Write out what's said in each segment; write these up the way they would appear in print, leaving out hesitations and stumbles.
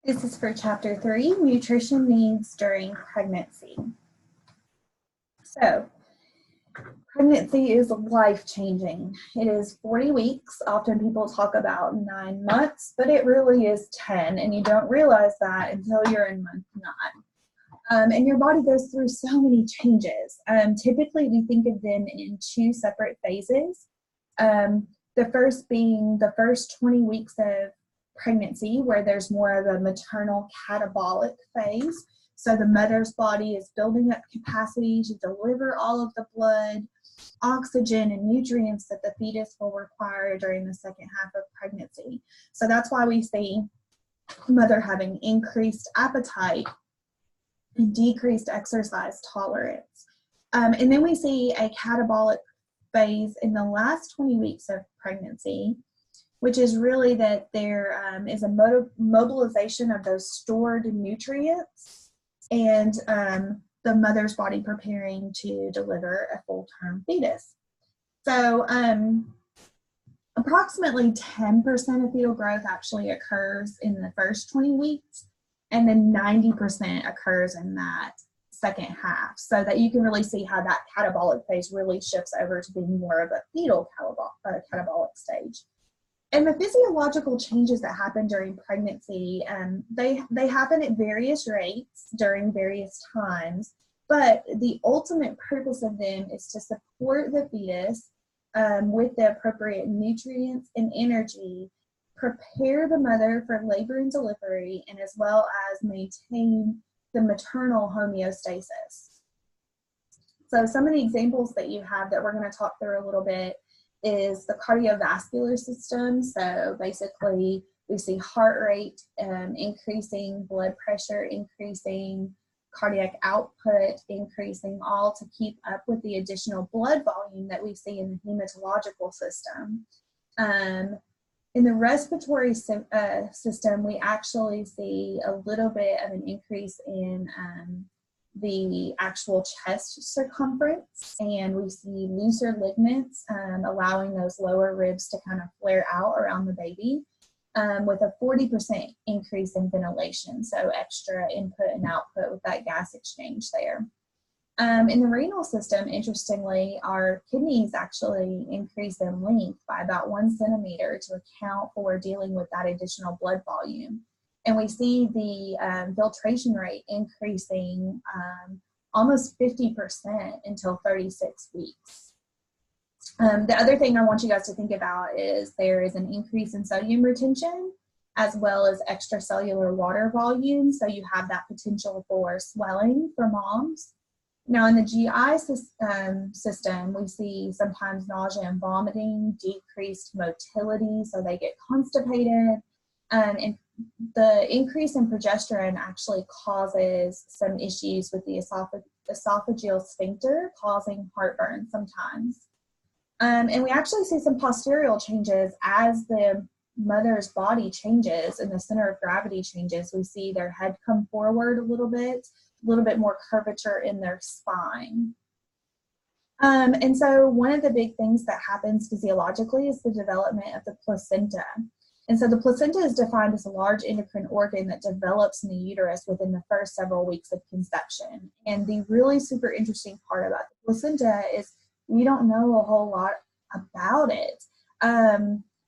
This is for Chapter 3, Nutrition Needs During Pregnancy. So, pregnancy is life-changing. It is 40 weeks. Often people talk about 9 months, but it really is 10, and you don't realize that until you're in month 9. And your body goes through so many changes. Typically, we think of them in 2 separate phases. The first being the first 20 weeks of pregnancy, where there's more of a maternal catabolic phase. So the mother's body is building up capacity to deliver all of the blood, oxygen, and nutrients that the fetus will require during the second half of pregnancy. So that's why we see mother having increased appetite and decreased exercise tolerance. And then we see a catabolic phase in the last 20 weeks of pregnancy, which is really that there is a mobilization of those stored nutrients and the mother's body preparing to deliver a full-term fetus. So approximately 10% of fetal growth actually occurs in the first 20 weeks, and then 90% occurs in that second half, so that you can really see how that catabolic phase really shifts over to being more of a fetal catabolic stage. And the physiological changes that happen during pregnancy, they happen at various rates during various times, but the ultimate purpose of them is to support the fetus with the appropriate nutrients and energy, prepare the mother for labor and delivery, and as well as maintain the maternal homeostasis. So some of the examples that you have that we're going to talk through a little bit is the cardiovascular system. So basically we see heart rate increasing, blood pressure increasing, cardiac output increasing, all to keep up with the additional blood volume that we see in the hematological system. In the respiratory system, we actually see a little bit of an increase in the actual chest circumference, and we see looser ligaments, allowing those lower ribs to kind of flare out around the baby, with a 40% increase in ventilation, so extra input and output with that gas exchange there. In the renal system, interestingly, our kidneys actually increase in length by about 1 centimeter to account for dealing with that additional blood volume. And we see the filtration rate increasing almost 50% until 36 weeks. The other thing I want you guys to think about is there is an increase in sodium retention as well as extracellular water volume. So you have that potential for swelling for moms. Now in the GI system, we see sometimes nausea and vomiting, decreased motility, so they get constipated, and the increase in progesterone actually causes some issues with the esophageal sphincter, causing heartburn sometimes. And we actually see some postural changes as the mother's body changes and the center of gravity changes. We see their head come forward a little bit more curvature in their spine. And so one of the big things that happens physiologically is the development of the placenta. And so the placenta is defined as a large endocrine organ that develops in the uterus within the first several weeks of conception. And the really super interesting part about the placenta is we don't know a whole lot about it.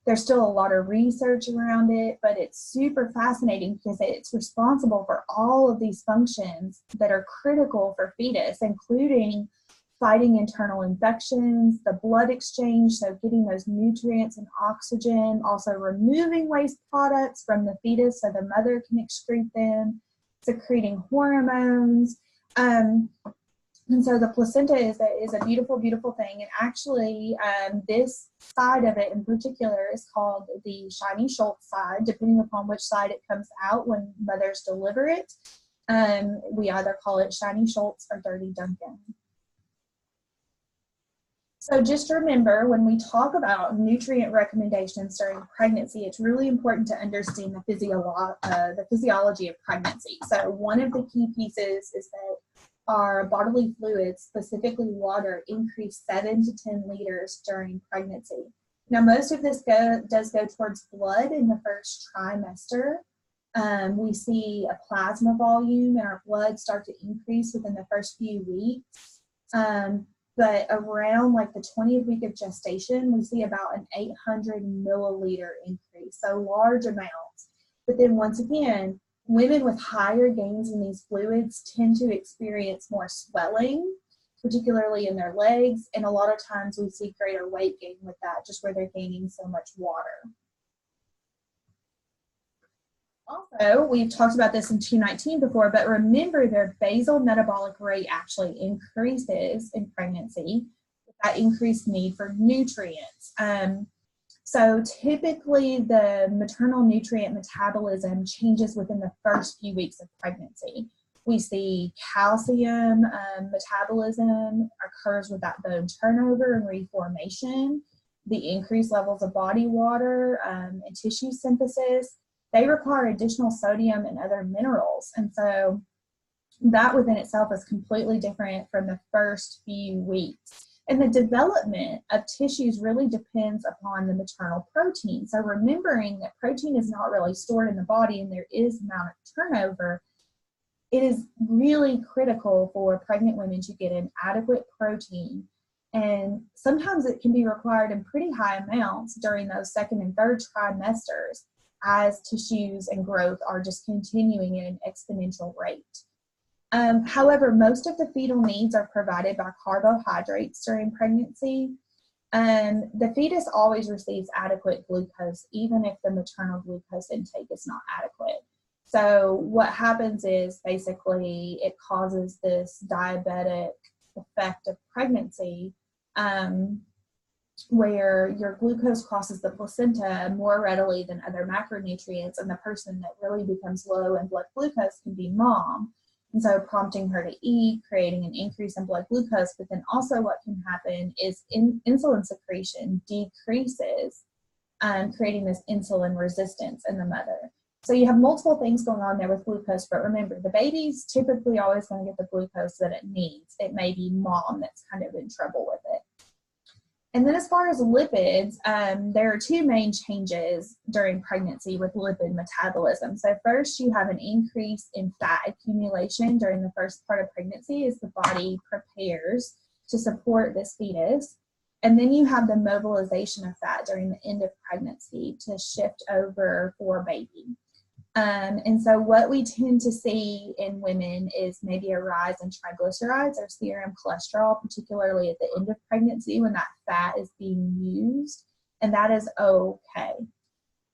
There's still a lot of research around it, but it's super fascinating because it's responsible for all of these functions that are critical for fetus, including fighting internal infections, the blood exchange, so getting those nutrients and oxygen, also removing waste products from the fetus so the mother can excrete them, secreting hormones. And so the placenta is a beautiful, beautiful thing. And actually, this side of it in particular is called the shiny Schultz side, depending upon which side it comes out when mothers deliver it. We either call it shiny Schultz or dirty Duncan. So just remember, when we talk about nutrient recommendations during pregnancy, it's really important to understand the physiology of pregnancy. So one of the key pieces is that our bodily fluids, specifically water, increase 7 to 10 liters during pregnancy. Now, most of this does go towards blood in the first trimester, We see a plasma volume in our blood start to increase within the first few weeks. But around like the 20th week of gestation, we see about an 800 milliliter increase, so large amounts. But then once again, women with higher gains in these fluids tend to experience more swelling, particularly in their legs, and a lot of times we see greater weight gain with that, just where they're gaining so much water. Also, we've talked about this in 219 before, but remember their basal metabolic rate actually increases in pregnancy with that increased need for nutrients. So typically the maternal nutrient metabolism changes within the first few weeks of pregnancy. We see calcium metabolism occurs with that bone turnover and reformation, the increased levels of body water and tissue synthesis. They require additional sodium and other minerals. And so that within itself is completely different from the first few weeks. And the development of tissues really depends upon the maternal protein. So remembering that protein is not really stored in the body and there is amount of turnover, it is really critical for pregnant women to get an adequate protein. And sometimes it can be required in pretty high amounts during those second and third trimesters as tissues and growth are just continuing at an exponential rate. However, most of the fetal needs are provided by carbohydrates during pregnancy. The fetus always receives adequate glucose, even if the maternal glucose intake is not adequate. So what happens is basically it causes this diabetic effect of pregnancy, where your glucose crosses the placenta more readily than other macronutrients, and the person that really becomes low in blood glucose can be mom. And so prompting her to eat, creating an increase in blood glucose, but then also what can happen is insulin secretion decreases, creating this insulin resistance in the mother. So you have multiple things going on there with glucose, but remember, the baby's typically always going to get the glucose that it needs. It may be mom that's kind of in trouble with it. And then as far as lipids, there are two main changes during pregnancy with lipid metabolism. So first, you have an increase in fat accumulation during the first part of pregnancy as the body prepares to support this fetus. And then you have the mobilization of fat during the end of pregnancy to shift over for baby. And so what we tend to see in women is maybe a rise in triglycerides or serum cholesterol, particularly at the end of pregnancy when that fat is being used, and that is okay.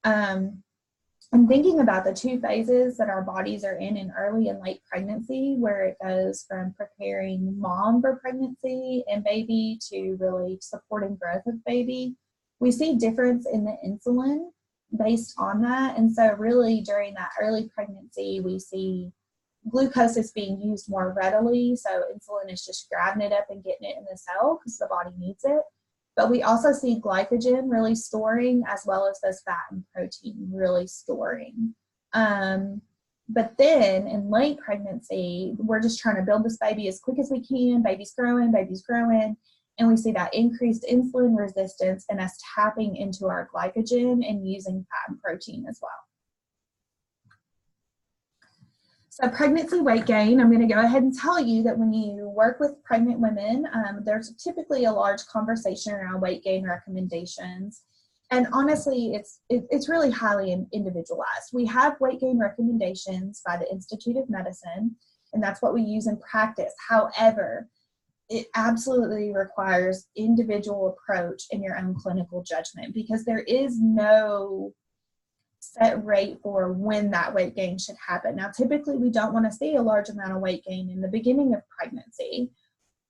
I'm thinking about the two phases that our bodies are in early and late pregnancy, where it goes from preparing mom for pregnancy and baby to really supporting growth of baby. We see difference in the insulin based on that. And so really during that early pregnancy, we see glucose is being used more readily. So insulin is just grabbing it up and getting it in the cell because the body needs it. But we also see glycogen really storing, as well as those fat and protein really storing. But then in late pregnancy, we're just trying to build this baby as quick as we can. Baby's growing. And we see that increased insulin resistance and us tapping into our glycogen and using fat and protein as well. So pregnancy weight gain, I'm going to go ahead and tell you that when you work with pregnant women, there's typically a large conversation around weight gain recommendations. And honestly, it's really highly individualized. We have weight gain recommendations by the Institute of Medicine, and that's what we use in practice. However, it absolutely requires individual approach in your own clinical judgment, because there is no set rate for when that weight gain should happen. Now, typically we don't want to see a large amount of weight gain in the beginning of pregnancy,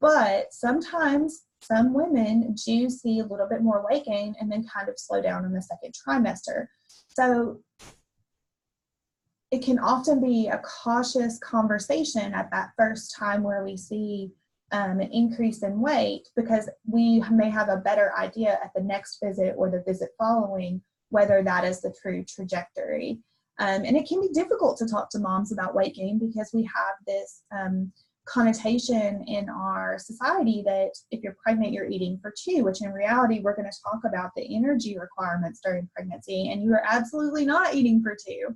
but sometimes some women do see a little bit more weight gain and then kind of slow down in the second trimester. So it can often be a cautious conversation at that first time where we see an increase in weight, because we may have a better idea at the next visit or the visit following whether that is the true trajectory. And it can be difficult to talk to moms about weight gain, because we have this connotation in our society that if you're pregnant, you're eating for two, which in reality, we're going to talk about the energy requirements during pregnancy, and you are absolutely not eating for two.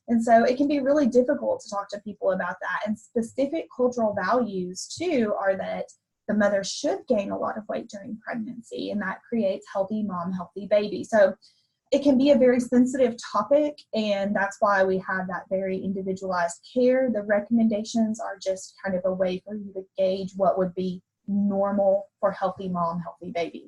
And so it can be really difficult to talk to people about that. And specific cultural values, too, are that the mother should gain a lot of weight during pregnancy, and that creates healthy mom, healthy baby. So it can be a very sensitive topic, and that's why we have that very individualized care. The recommendations are just kind of a way for you to gauge what would be normal for healthy mom, healthy baby.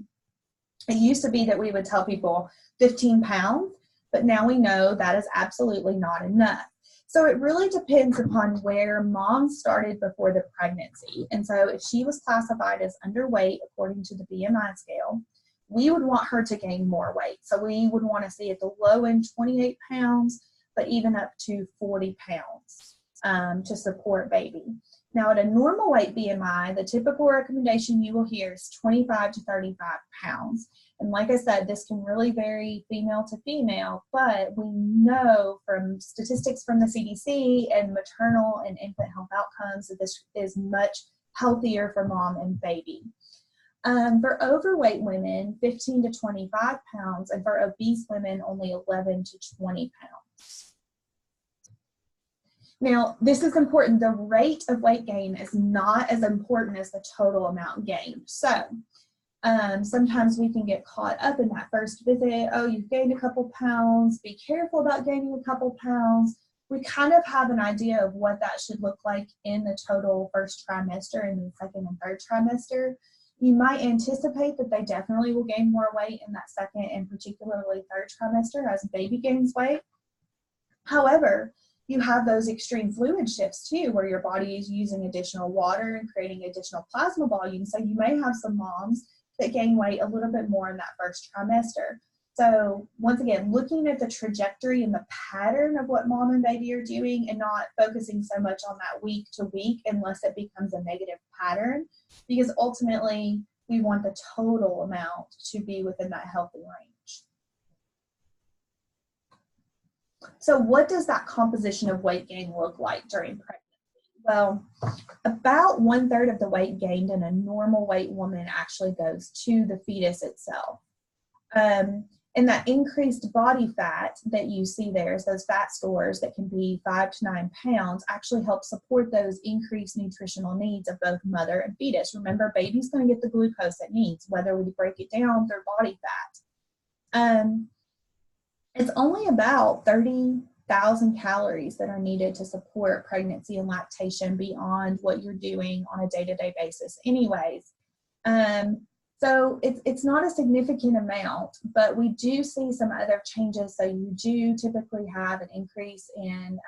It used to be that we would tell people 15 pounds, but now we know that is absolutely not enough. So it really depends upon where mom started before the pregnancy. And so if she was classified as underweight according to the BMI scale, we would want her to gain more weight. So we would want to see at the low end 28 pounds, but even up to 40 pounds to support baby. Now at a normal weight BMI, the typical recommendation you will hear is 25 to 35 pounds. And like I said, this can really vary female to female, but we know from statistics from the CDC and maternal and infant health outcomes that this is much healthier for mom and baby. For overweight women, 15 to 25 pounds, and for obese women, only 11 to 20 pounds. Now, this is important. The rate of weight gain is not as important as the total amount gained. So sometimes we can get caught up in that first visit. Oh, you've gained a couple pounds. Be careful about gaining a couple pounds. We kind of have an idea of what that should look like in the total first trimester and then second and third trimester. You might anticipate that they definitely will gain more weight in that second and particularly third trimester as baby gains weight. However, you have those extreme fluid shifts too, where your body is using additional water and creating additional plasma volume. So you may have some moms that gain weight a little bit more in that first trimester. So once again, looking at the trajectory and the pattern of what mom and baby are doing and not focusing so much on that week to week unless it becomes a negative pattern, because ultimately we want the total amount to be within that healthy range. So what does that composition of weight gain look like during pregnancy? Well, about 1/3 of the weight gained in a normal weight woman actually goes to the fetus itself. And that increased body fat that you see there, those fat stores that can be 5 to 9 pounds, actually help support those increased nutritional needs of both mother and fetus. Remember, baby's going to get the glucose it needs, whether we break it down through body fat. It's only about 30,000 calories that are needed to support pregnancy and lactation beyond what you're doing on a day-to-day basis anyways. So it's not a significant amount, but we do see some other changes. So you do typically have an increase in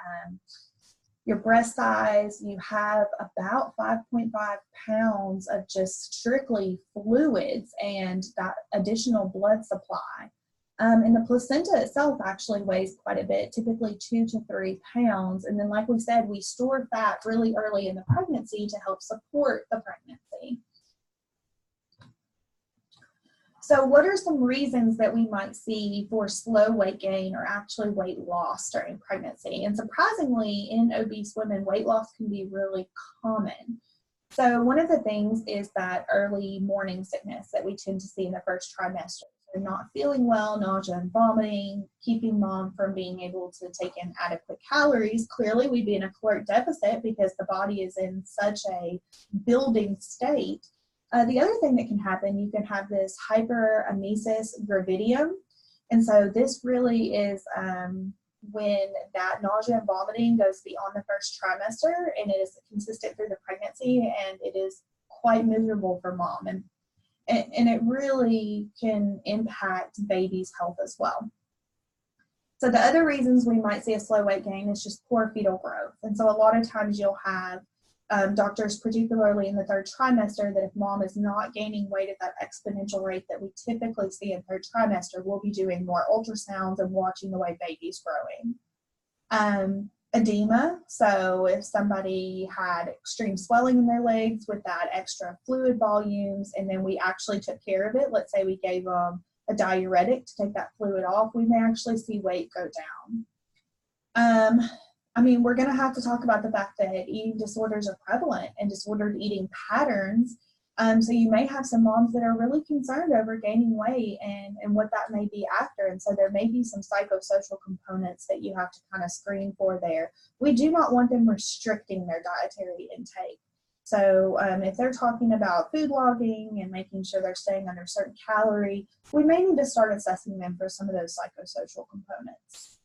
your breast size. You have about 5.5 pounds of just strictly fluids and that additional blood supply. And the placenta itself actually weighs quite a bit, typically 2 to 3 pounds. And then, like we said, we store fat really early in the pregnancy to help support the pregnancy. So what are some reasons that we might see for slow weight gain or actually weight loss during pregnancy? And surprisingly, in obese women, weight loss can be really common. So one of the things is that early morning sickness that we tend to see in the first trimester. So not feeling well, nausea and vomiting, keeping mom from being able to take in adequate calories. Clearly, we'd be in a caloric deficit because the body is in such a building state. The other thing that can happen, you can have this hyperemesis gravidium. And so this really is when that nausea and vomiting goes beyond the first trimester and it is consistent through the pregnancy, and it is quite miserable for mom. And it really can impact baby's health as well. So the other reasons we might see a slow weight gain is just poor fetal growth. And so a lot of times you'll have doctors, particularly in the third trimester, that if mom is not gaining weight at that exponential rate that we typically see in third trimester, we'll be doing more ultrasounds and watching the way baby's growing. Edema, so if somebody had extreme swelling in their legs with that extra fluid volumes, and then we actually took care of it, let's say we gave them a diuretic to take that fluid off, we may actually see weight go down. I mean, we're going to have to talk about the fact that eating disorders are prevalent, and disordered eating patterns So you may have some moms that are really concerned over gaining weight and what that may be after. And so there may be some psychosocial components that you have to kind of screen for there. We do not want them restricting their dietary intake. So if they're talking about food logging and making sure they're staying under a certain calorie, we may need to start assessing them for some of those psychosocial components.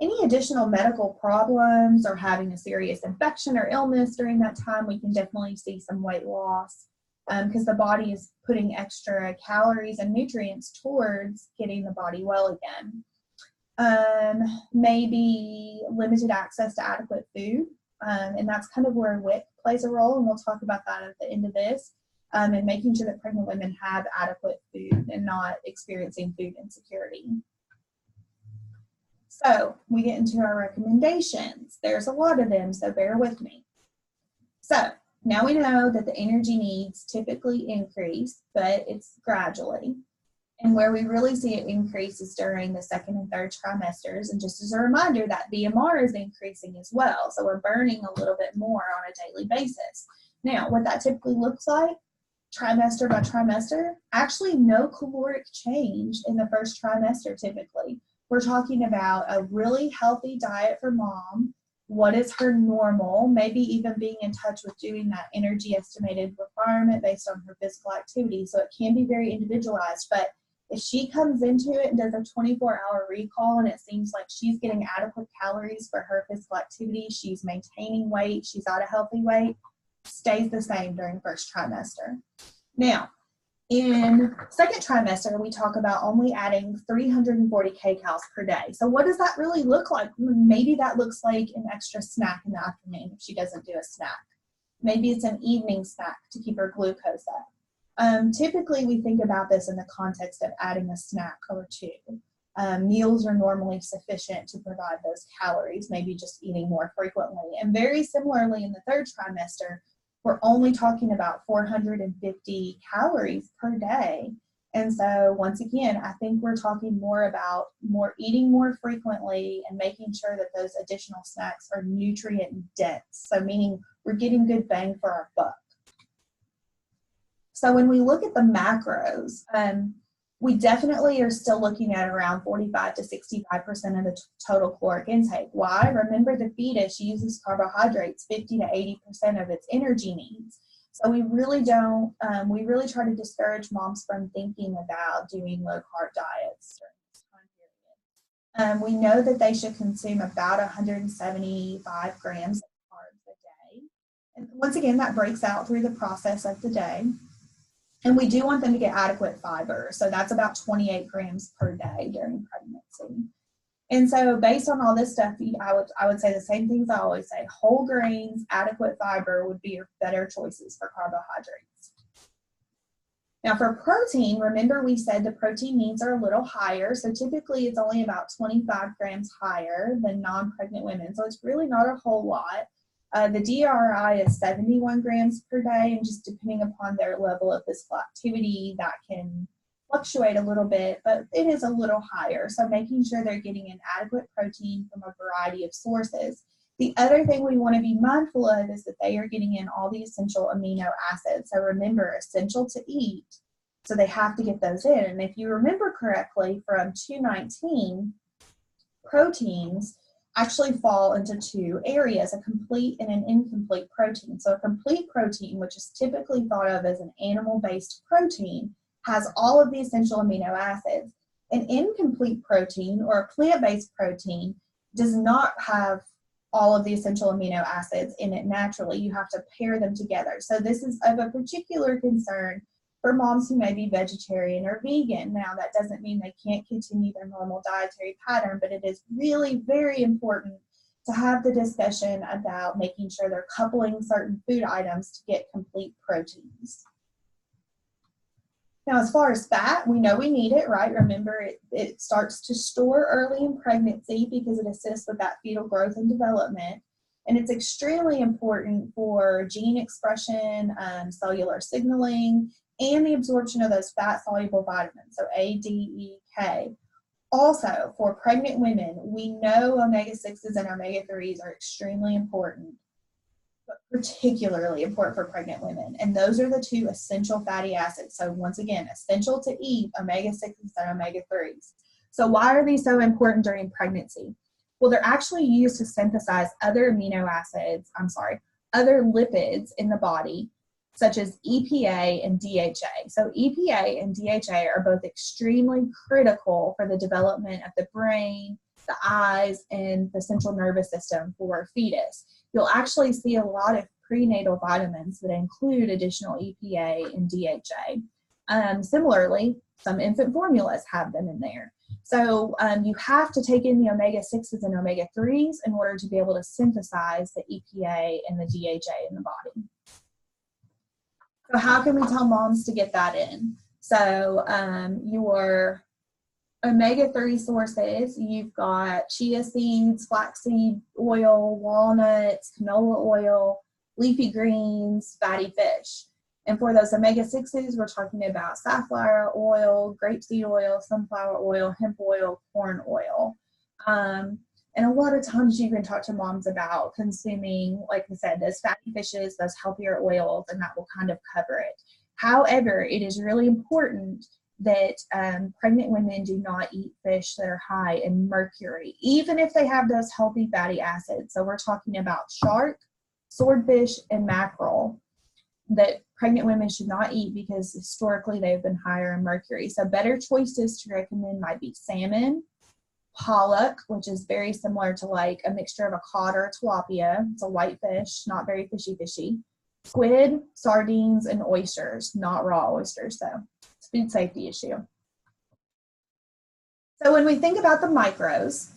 Any additional medical problems or having a serious infection or illness during that time, we can definitely see some weight loss because the body is putting extra calories and nutrients towards getting the body well again. Maybe limited access to adequate food, and that's kind of where WIC plays a role, and we'll talk about that at the end of this, and making sure that pregnant women have adequate food and not experiencing food insecurity. So we get into our recommendations. There's a lot of them, so bear with me. So now we know that the energy needs typically increase, but it's gradually. And where we really see it increase is during the second and third trimesters. And just as a reminder, that BMR is increasing as well. So we're burning a little bit more on a daily basis. Now, what that typically looks like, trimester by trimester, actually no caloric change in the first trimester typically. We're talking about a really healthy diet for mom. What is her normal? Maybe even being in touch with doing that energy estimated requirement based on her physical activity. So it can be very individualized, but if she comes into it and does a 24-hour recall and it seems like she's getting adequate calories for her physical activity, she's maintaining weight, she's at a healthy weight, stays the same during first trimester. Now, in second trimester, we talk about only adding 340 kcals per day. So what does that really look like? Maybe that looks like an extra snack in the afternoon if she doesn't do a snack. Maybe it's an evening snack to keep her glucose up. Typically, we think about this in the context of adding a snack or two. Meals are normally sufficient to provide those calories, maybe just eating more frequently. And very similarly, in the third trimester, we're only talking about 450 calories per day. And so once again, I think we're talking more about eating more frequently and making sure that those additional snacks are nutrient dense. So meaning we're getting good bang for our buck. So when we look at the macros, we definitely are still looking at around 45 to 65% of the total caloric intake. Why? Remember, the fetus uses carbohydrates 50 to 80% of its energy needs. So we really try to discourage moms from thinking about doing low carb diets during this time period. We know that they should consume about 175 grams of carbs a day. And once again, that breaks out through the process of the day. And we do want them to get adequate fiber. So that's about 28 grams per day during pregnancy. And so based on all this stuff, I would say the same things I always say. Whole grains, adequate fiber would be your better choices for carbohydrates. Now for protein, remember we said the protein needs are a little higher. So typically it's only about 25 grams higher than non-pregnant women. So it's really not a whole lot. The DRI is 71 grams per day, and just depending upon their level of physical activity, that can fluctuate a little bit, but it is a little higher. So making sure they're getting an adequate protein from a variety of sources. The other thing we want to be mindful of is that they are getting in all the essential amino acids. So remember, essential to eat, so they have to get those in. And if you remember correctly from 219, proteins actually fall into two areas, a complete and an incomplete protein. So a complete protein, which is typically thought of as an animal-based protein, has all of the essential amino acids. An incomplete protein or a plant-based protein does not have all of the essential amino acids in it naturally. You have to pair them together. So this is of a particular concern for moms who may be vegetarian or vegan. Now, that doesn't mean they can't continue their normal dietary pattern, but it is really very important to have the discussion about making sure they're coupling certain food items to get complete proteins. Now, as far as fat, we know we need it, right? Remember, it starts to store early in pregnancy because it assists with that fetal growth and development. And it's extremely important for gene expression, cellular signaling, and the absorption of those fat-soluble vitamins, so A, D, E, K. Also, for pregnant women, we know omega-6s and omega-3s are extremely important. but particularly important for pregnant women. And those are the two essential fatty acids. So once again, essential to eat omega-6s and omega-3s. So why are these so important during pregnancy? Well, they're actually used to synthesize other other lipids in the body, such as EPA and DHA. So EPA and DHA are both extremely critical for the development of the brain, the eyes, and the central nervous system for a fetus. You'll actually see a lot of prenatal vitamins that include additional EPA and DHA. Similarly, some infant formulas have them in there. So you have to take in the omega-6s and omega-3s in order to be able to synthesize the EPA and the DHA in the body. So how can we tell moms to get that in? So your omega-3 sources, you've got chia seeds, flaxseed oil, walnuts, canola oil, leafy greens, fatty fish. And for those omega-6s, we're talking about safflower oil, grapeseed oil, sunflower oil, hemp oil, corn oil. And a lot of times you can talk to moms about consuming, like I said, those fatty fishes, those healthier oils, and that will kind of cover it. However, it is really important that pregnant women do not eat fish that are high in mercury, even if they have those healthy fatty acids. So we're talking about shark, swordfish, and mackerel that pregnant women should not eat because historically they've been higher in mercury. So better choices to recommend might be salmon, pollock, which is very similar to like a mixture of a cod or a tilapia. It's a white fish, not very fishy. Squid, sardines, and oysters, not raw oysters though. It's a food safety issue. So when we think about the micros,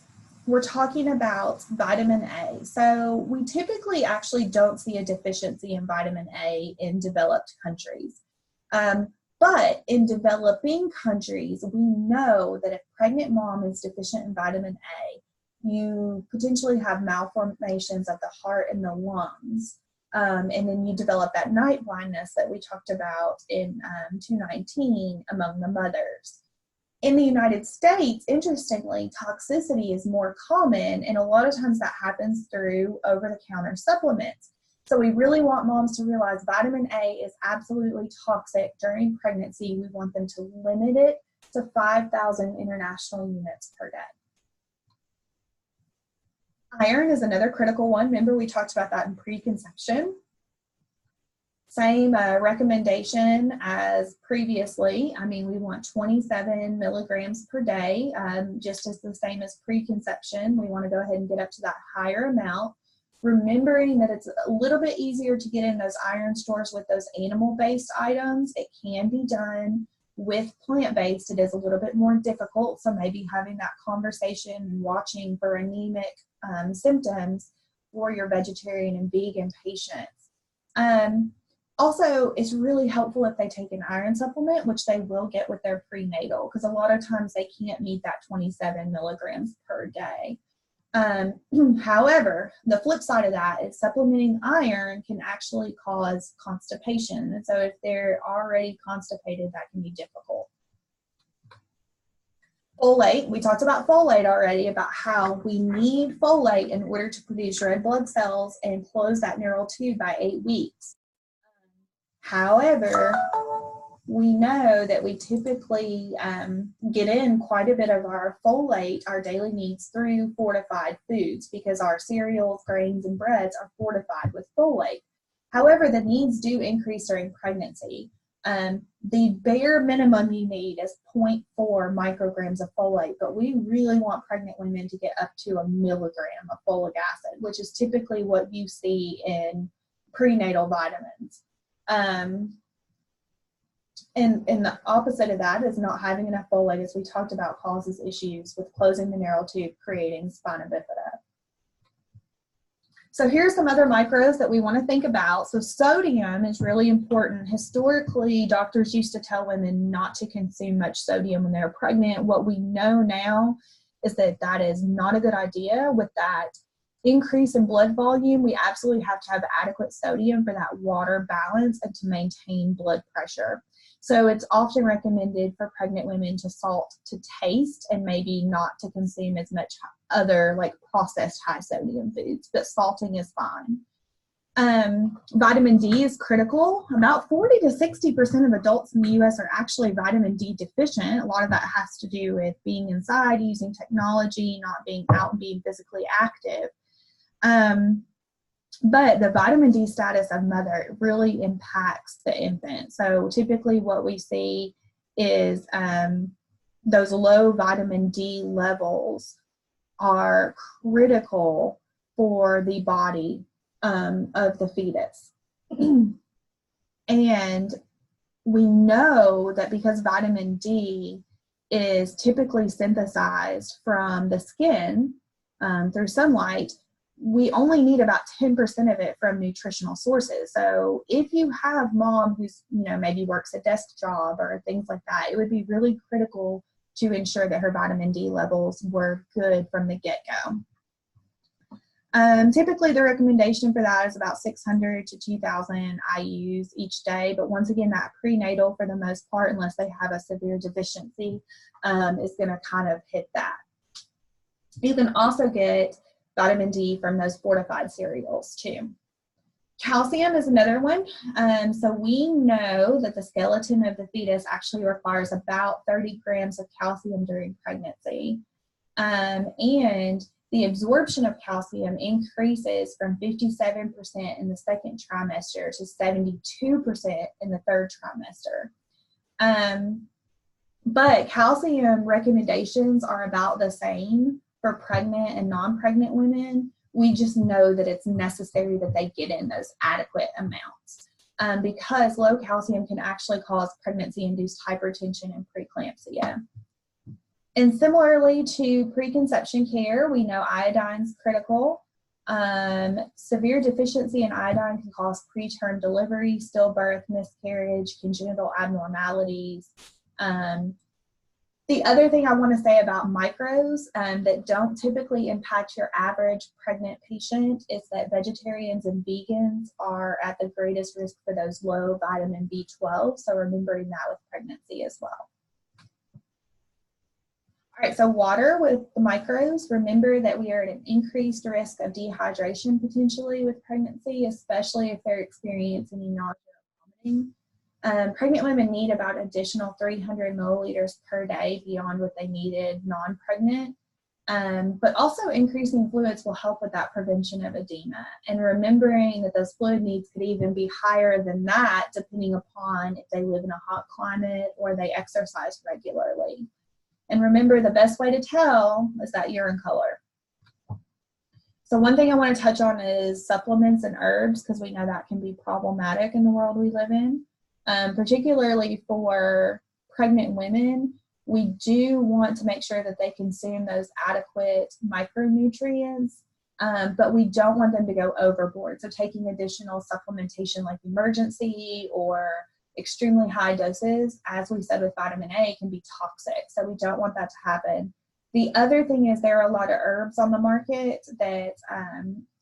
we're talking about vitamin A. So we typically actually don't see a deficiency in vitamin A in developed countries. But in developing countries, we know that if pregnant mom is deficient in vitamin A, you potentially have malformations of the heart and the lungs. And then you develop that night blindness that we talked about in 219 among the mothers. In the United States, interestingly, toxicity is more common, and a lot of times that happens through over-the-counter supplements. So we really want moms to realize vitamin A is absolutely toxic during pregnancy. We want them to limit it to 5,000 international units per day. Iron is another critical one. Remember, we talked about that in preconception. Same recommendation as previously. I mean, we want 27 milligrams per day, just as the same as preconception. We want to go ahead and get up to that higher amount, remembering that it's a little bit easier to get in those iron stores with those animal-based items. It can be done with plant-based. It is a little bit more difficult, so maybe having that conversation and watching for anemic symptoms for your vegetarian and vegan patients. Also, it's really helpful if they take an iron supplement, which they will get with their prenatal, because a lot of times they can't meet that 27 milligrams per day. However, the flip side of that is supplementing iron can actually cause constipation. And so if they're already constipated, that can be difficult. Folate, we talked about folate already, about how we need folate in order to produce red blood cells and close that neural tube by 8 weeks. However, we know that we typically get in quite a bit of our folate, our daily needs, through fortified foods because our cereals, grains, and breads are fortified with folate. However, the needs do increase during pregnancy. The bare minimum you need is 0.4 micrograms of folate, but we really want pregnant women to get up to 1 milligram of folic acid, which is typically what you see in prenatal vitamins. And the opposite of that is not having enough folate, as we talked about, causes issues with closing the neural tube, creating spina bifida. So here's some other micros that we want to think about. So sodium is really important. Historically, doctors used to tell women not to consume much sodium when they're pregnant. What we know now is that that is not a good idea. With that increase in blood volume, we absolutely have to have adequate sodium for that water balance and to maintain blood pressure. So it's often recommended for pregnant women to salt to taste and maybe not to consume as much other like processed high sodium foods, but salting is fine. Vitamin D is critical. About 40 to 60% of adults in the US are actually vitamin D deficient. A lot of that has to do with being inside, using technology, not being out and being physically active. But the vitamin D status of mother really impacts the infant. So typically what we see is those low vitamin D levels are critical for the body of the fetus. And we know that because vitamin D is typically synthesized from the skin through sunlight, we only need about 10% of it from nutritional sources. So if you have mom who's, maybe works a desk job or things like that, it would be really critical to ensure that her vitamin D levels were good from the get-go. Typically, the recommendation for that is about 600 to 2,000 IUs each day. But once again, that prenatal, for the most part, unless they have a severe deficiency, is going to kind of hit that. You can also get vitamin D from those fortified cereals too. Calcium is another one. So we know that the skeleton of the fetus actually requires about 30 grams of calcium during pregnancy. And the absorption of calcium increases from 57% in the second trimester to 72% in the third trimester. But calcium recommendations are about the same for pregnant and non-pregnant women. We just know that it's necessary that they get in those adequate amounts because low calcium can actually cause pregnancy-induced hypertension and preeclampsia. And similarly to preconception care, we know iodine is critical. Severe deficiency in iodine can cause preterm delivery, stillbirth, miscarriage, congenital abnormalities. The other thing I want to say about micros that don't typically impact your average pregnant patient is that vegetarians and vegans are at the greatest risk for those low vitamin B12. So remembering that with pregnancy as well. All right, so water with the micros. Remember that we are at an increased risk of dehydration potentially with pregnancy, especially if they're experiencing any nausea or vomiting. Pregnant women need about additional 300 milliliters per day beyond what they needed non-pregnant. But also increasing fluids will help with that prevention of edema. And remembering that those fluid needs could even be higher than that depending upon if they live in a hot climate or they exercise regularly. And remember, the best way to tell is that urine color. So one thing I want to touch on is supplements and herbs, because we know that can be problematic in the world we live in. Particularly for pregnant women, we do want to make sure that they consume those adequate micronutrients, but we don't want them to go overboard. So taking additional supplementation like emergency or extremely high doses, as we said with vitamin A, can be toxic. So we don't want that to happen. The other thing is there are a lot of herbs on the market that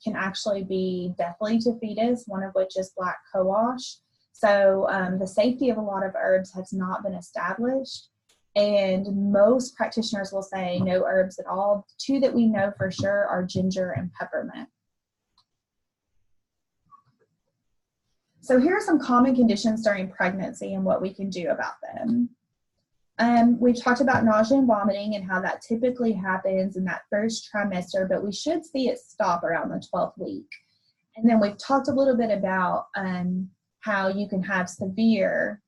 can actually be deathly to fetus, one of which is black cohosh. So the safety of a lot of herbs has not been established. And most practitioners will say no herbs at all. Two that we know for sure are ginger and peppermint. So here are some common conditions during pregnancy and what we can do about them. We've talked about nausea and vomiting and how that typically happens in that first trimester, but we should see it stop around the 12th week. And then we've talked a little bit about how you can have severe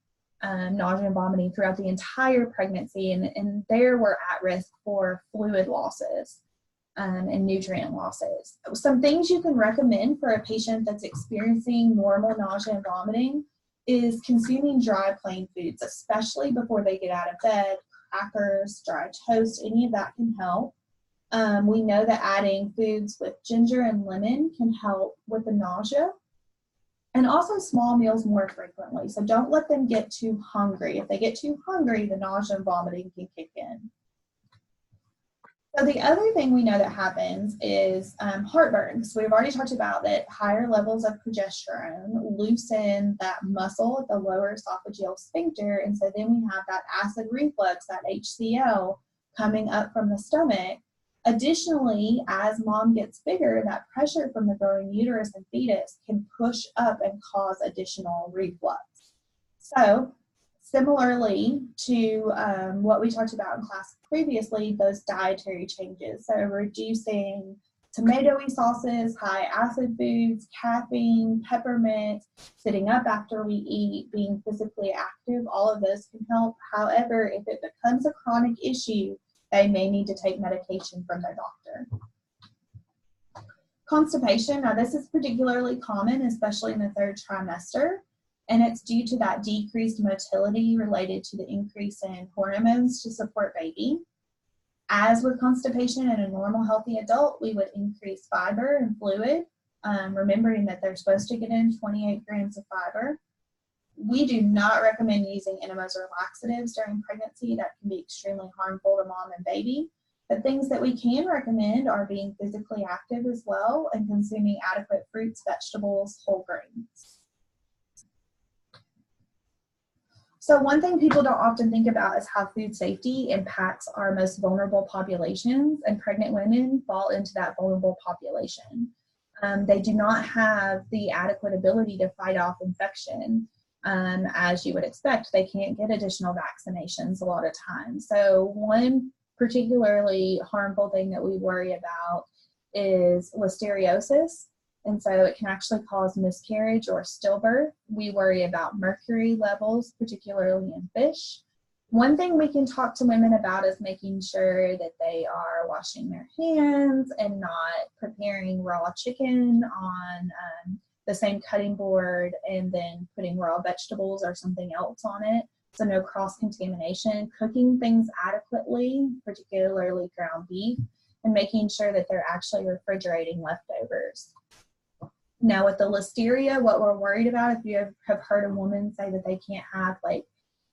nausea and vomiting throughout the entire pregnancy, and there we're at risk for fluid losses and nutrient losses. Some things you can recommend for a patient that's experiencing normal nausea and vomiting is consuming dry plain foods, especially before they get out of bed. Crackers, dry toast, any of that can help. We know that adding foods with ginger and lemon can help with the nausea. And also small meals more frequently. So don't let them get too hungry. If they get too hungry, the nausea and vomiting can kick in. So the other thing we know that happens is heartburn. So we've already talked about that higher levels of progesterone loosen that muscle at the lower esophageal sphincter. And so then we have that acid reflux, that HCl coming up from the stomach, Additionally, as mom gets bigger, that pressure from the growing uterus and fetus can push up and cause additional reflux. So, similarly to what we talked about in class previously, those dietary changes. So, reducing tomatoey sauces, high acid foods, caffeine, peppermint, sitting up after we eat, being physically active, all of those can help. However, if it becomes a chronic issue, they may need to take medication from their doctor. Constipation, now this is particularly common, especially in the third trimester, and it's due to that decreased motility related to the increase in hormones to support baby. As with constipation in a normal healthy adult, we would increase fiber and fluid, remembering that they're supposed to get in 28 grams of fiber. We do not recommend using enemas or laxatives during pregnancy. That can be extremely harmful to mom and baby. But things that we can recommend are being physically active as well and consuming adequate fruits, vegetables, whole grains. So one thing people don't often think about is how food safety impacts our most vulnerable populations, and pregnant women fall into that vulnerable population. They do not have the adequate ability to fight off infection. As you would expect, they can't get additional vaccinations a lot of times. So one particularly harmful thing that we worry about is listeriosis. And so it can actually cause miscarriage or stillbirth. We worry about mercury levels, particularly in fish. One thing we can talk to women about is making sure that they are washing their hands and not preparing raw chicken on the same cutting board and then putting raw vegetables or something else on it. So no cross-contamination, cooking things adequately, particularly ground beef, and making sure that they're actually refrigerating leftovers. Now with the listeria, what we're worried about, if you have heard a woman say that they can't have like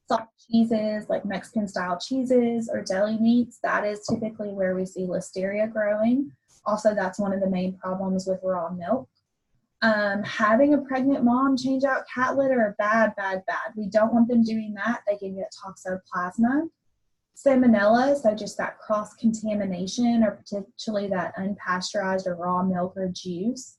soft cheeses, like Mexican style cheeses or deli meats, that is typically where we see listeria growing. Also, that's one of the main problems with raw milk. Having a pregnant mom change out cat litter, bad. We don't want them doing that. They can get toxoplasma. Salmonella, so just that cross-contamination or potentially that unpasteurized or raw milk or juice.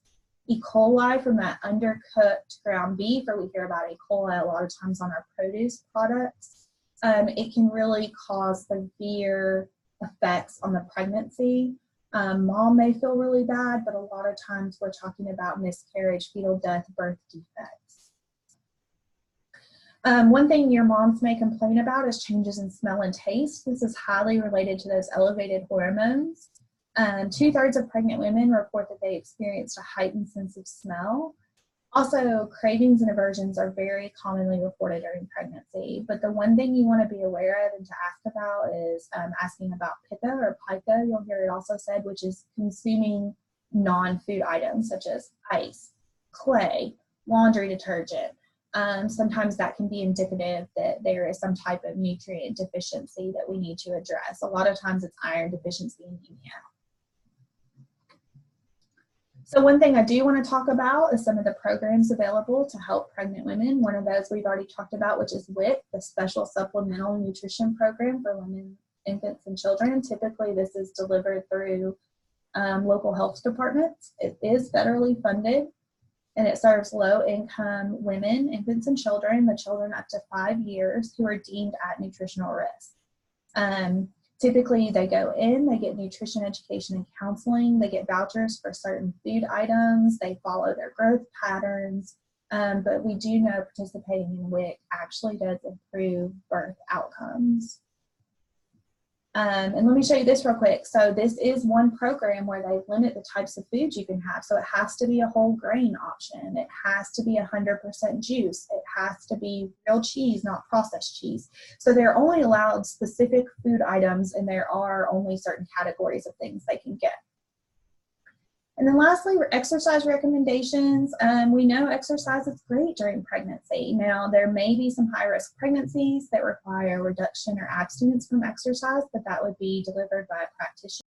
E. coli from that undercooked ground beef, or we hear about E. coli a lot of times on our produce products. It can really cause severe effects on the pregnancy. Mom may feel really bad, but a lot of times we're talking about miscarriage, fetal death, birth defects. One thing your moms may complain about is changes in smell and taste. This is highly related to those elevated hormones. 2/3 of pregnant women report that they experienced a heightened sense of smell. Also, cravings and aversions are very commonly reported during pregnancy, but the one thing you want to be aware of and to ask about is asking about pica or pica, you'll hear it also said, which is consuming non-food items such as ice, clay, laundry detergent. Sometimes that can be indicative that there is some type of nutrient deficiency that we need to address. A lot of times it's iron deficiency and anemia. So one thing I do want to talk about is some of the programs available to help pregnant women. One of those we've already talked about, which is WIC, the Special Supplemental Nutrition Program for Women, Infants, and Children. Typically, this is delivered through local health departments. It is federally funded, and it serves low-income women, infants, and children, the children up to 5 years, who are deemed at nutritional risk. Typically, they go in, they get nutrition education and counseling, they get vouchers for certain food items, they follow their growth patterns, but we do know participating in WIC actually does improve birth outcomes. And let me show you this real quick. So this is one program where they limit the types of foods you can have. So it has to be a whole grain option. It has to be 100% juice. It has to be real cheese, not processed cheese. So they're only allowed specific food items, and there are only certain categories of things they can get. And then lastly, exercise recommendations. We know exercise is great during pregnancy. Now, there may be some high-risk pregnancies that require reduction or abstinence from exercise, but that would be delivered by a practitioner.